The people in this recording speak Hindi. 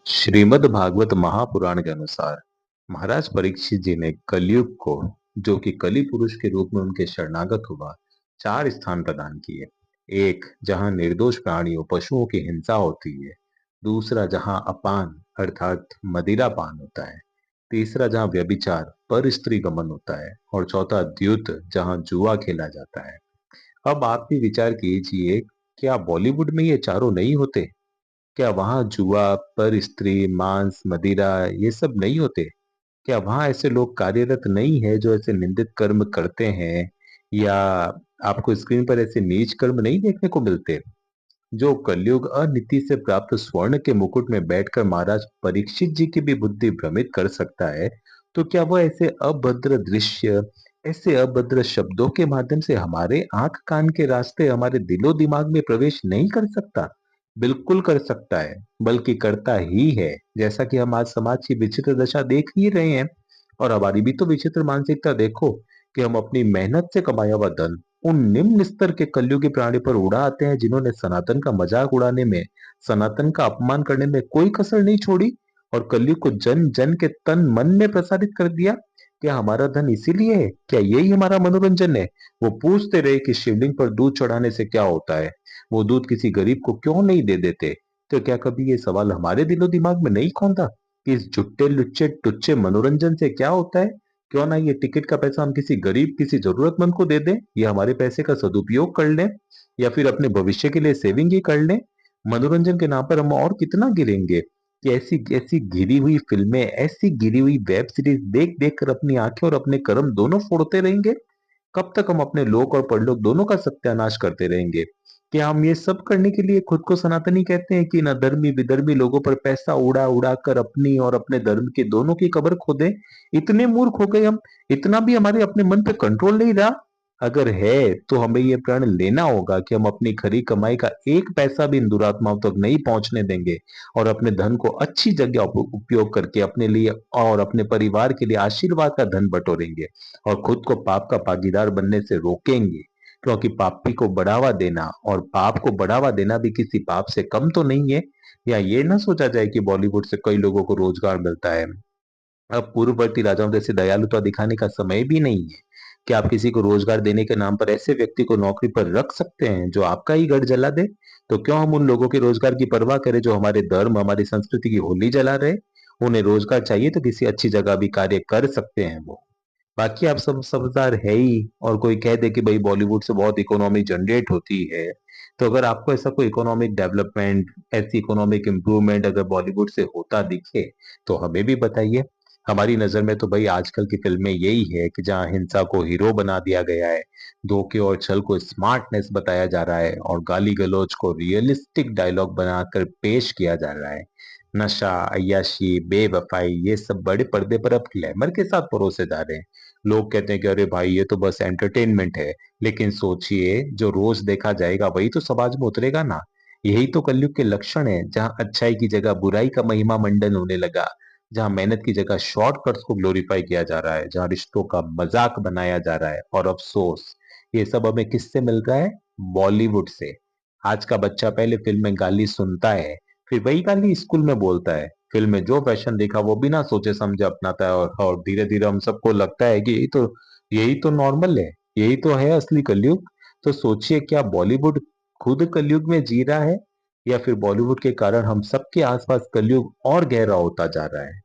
श्रीमद् भागवत महापुराण के अनुसार महाराज परीक्षित जी ने कलयुग को, जो कि कलि पुरुष के रूप में उनके शरणागत हुआ, चार स्थान प्रदान किए। एक, जहां निर्दोष प्राणियों पशुओं की हिंसा होती है। दूसरा, जहां अपान अर्थात मदिरा पान होता है। तीसरा, जहां व्यभिचार पर स्त्री गमन होता है। और चौथा, द्युत, जहां जुआ खेला जाता है। अब आप भी विचार कीजिए, क्या बॉलीवुड में ये चारों नहीं होते? क्या वहाँ जुआ, पर स्त्री, मांस, मदिरा ये सब नहीं होते? क्या वहाँ ऐसे लोग कार्यरत नहीं है जो ऐसे निंदित कर्म करते हैं? या आपको स्क्रीन पर ऐसे नीच कर्म नहीं देखने को मिलते? जो कलयुग अनीति से प्राप्त स्वर्ण के मुकुट में बैठकर महाराज परीक्षित जी की भी बुद्धि भ्रमित कर सकता है, तो क्या वह ऐसे अभद्र दृश्य, ऐसे अभद्र शब्दों के माध्यम से हमारे आंख कान के रास्ते हमारे दिलो दिमाग में प्रवेश नहीं कर सकता? बिल्कुल कर सकता है, बल्कि करता ही है। जैसा कि हम आज समाज की विचित्र दशा देख ही रहे हैं। और हमारी भी तो विचित्र मानसिकता देखो, कि हम अपनी मेहनत से कमाया हुआ धन उन निम्न स्तर के कलयुगी प्राणी पर उड़ाते हैं, जिन्होंने सनातन का मजाक उड़ाने में, सनातन का अपमान करने में कोई कसर नहीं छोड़ी, और कलयुग को जन जन के तन मन में प्रसारित कर दिया। क्या हमारा धन इसीलिए है? क्या यही हमारा मनोरंजन है? वो पूछते रहे कि शिवलिंग पर दूध चढ़ाने से क्या होता है, वो दूध किसी गरीब को क्यों नहीं दे देते? तो क्या कभी ये सवाल हमारे दिलो दिमाग में नहीं खोंदा कि इस झुट्टे लुच्चे टुच्चे मनोरंजन से क्या होता है? क्यों ना ये टिकट का पैसा हम किसी गरीब, किसी जरूरतमंद को दे दें, या हमारे पैसे का सदुपयोग कर लें, या फिर अपने भविष्य के लिए सेविंग ही कर लें। मनोरंजन के नाम पर हम और कितना गिरेंगे? कि ऐसी ऐसी गिरी हुई फिल्में, ऐसी गिरी हुई वेब सीरीज देख देख कर अपनी आंखें और अपने कर्म दोनों फोड़ते रहेंगे? कब तक हम अपने लोक और परलोक दोनों का सत्यानाश करते रहेंगे? क्या हम ये सब करने के लिए खुद को सनातनी कहते हैं कि न धर्मी विधर्मी लोगों पर पैसा उड़ा उड़ा कर अपनी और अपने धर्म की दोनों की कब्र खोदें? इतने मूर्ख हो गए हम? इतना भी हमारे अपने मन पे कंट्रोल नहीं रहा? अगर है तो हमें ये प्रण लेना होगा कि हम अपनी खरी कमाई का एक पैसा भी इन दुरात्माओं तक नहीं पहुंचने देंगे, और अपने धन को अच्छी जगह उपयोग करके अपने लिए और अपने परिवार के लिए आशीर्वाद का धन बटोरेंगे, और खुद को पाप का भागीदार बनने से रोकेंगे। क्योंकि पापी को बढ़ावा देना और पाप को बढ़ावा देना भी किसी पाप से कम तो नहीं है। या ये ना सोचा जाए कि बॉलीवुड से कई लोगों को रोजगार मिलता है। अब पूर्ववर्ती राजाओं जैसे दयालुता दिखाने का समय भी नहीं है कि आप किसी को रोजगार देने के नाम पर ऐसे व्यक्ति को नौकरी पर रख सकते हैं जो आपका ही घर जला दे। तो क्यों हम उन लोगों के रोजगार की परवाह करें जो हमारे धर्म, हमारी संस्कृति की होली जला रहे? उन्हें रोजगार चाहिए तो किसी अच्छी जगह भी कार्य कर सकते हैं वो। बाकी आप सब समझदार है ही, और कोई कह दे कि भाई बॉलीवुड से बहुत इकोनॉमी जनरेट होती है, तो अगर आपको ऐसा कोई इकोनॉमिक डेवलपमेंट, ऐसी इकोनॉमिक इम्प्रूवमेंट अगर बॉलीवुड से होता दिखे, तो हमें भी बताइए। हमारी नजर में तो भाई आजकल की फिल्में यही है कि जहाँ हिंसा को हीरो बना दिया गया है, धोखे और छल को स्मार्टनेस बताया जा रहा है, और गाली गलौज को रियलिस्टिक डायलॉग बनाकर पेश किया जा रहा है। नशा, अय्याशी, बेवफाई ये सब बड़े पर्दे पर अब ग्लैमर के साथ परोसे जा रहे हैं। लोग कहते हैं कि अरे भाई ये तो बस एंटरटेनमेंट है, लेकिन सोचिए जो रोज देखा जाएगा वही तो समाज में उतरेगा ना। यही तो कलयुग के लक्षण है, जहाँ अच्छाई की जगह बुराई का महिमा मंडन होने लगा, जहाँ मेहनत की जगह शॉर्टकट्स को ग्लोरीफाई किया जा रहा है, जहाँ रिश्तों का मजाक बनाया जा रहा है। और अफसोस, ये सब हमें किससे मिल रहा है? बॉलीवुड से। आज का बच्चा पहले फिल्म में गाली सुनता है, फिर वही गाली स्कूल में बोलता है। फिल्म में जो फैशन देखा वो बिना सोचे समझे अपनाता है, और धीरे धीरे हम सबको लगता है कि यही तो नॉर्मल है, यही तो है असली कलयुग। तो सोचिए, क्या बॉलीवुड खुद कलयुग में जी रहा है, या फिर बॉलीवुड के कारण हम सबके आसपास कलयुग और गहरा होता जा रहा है?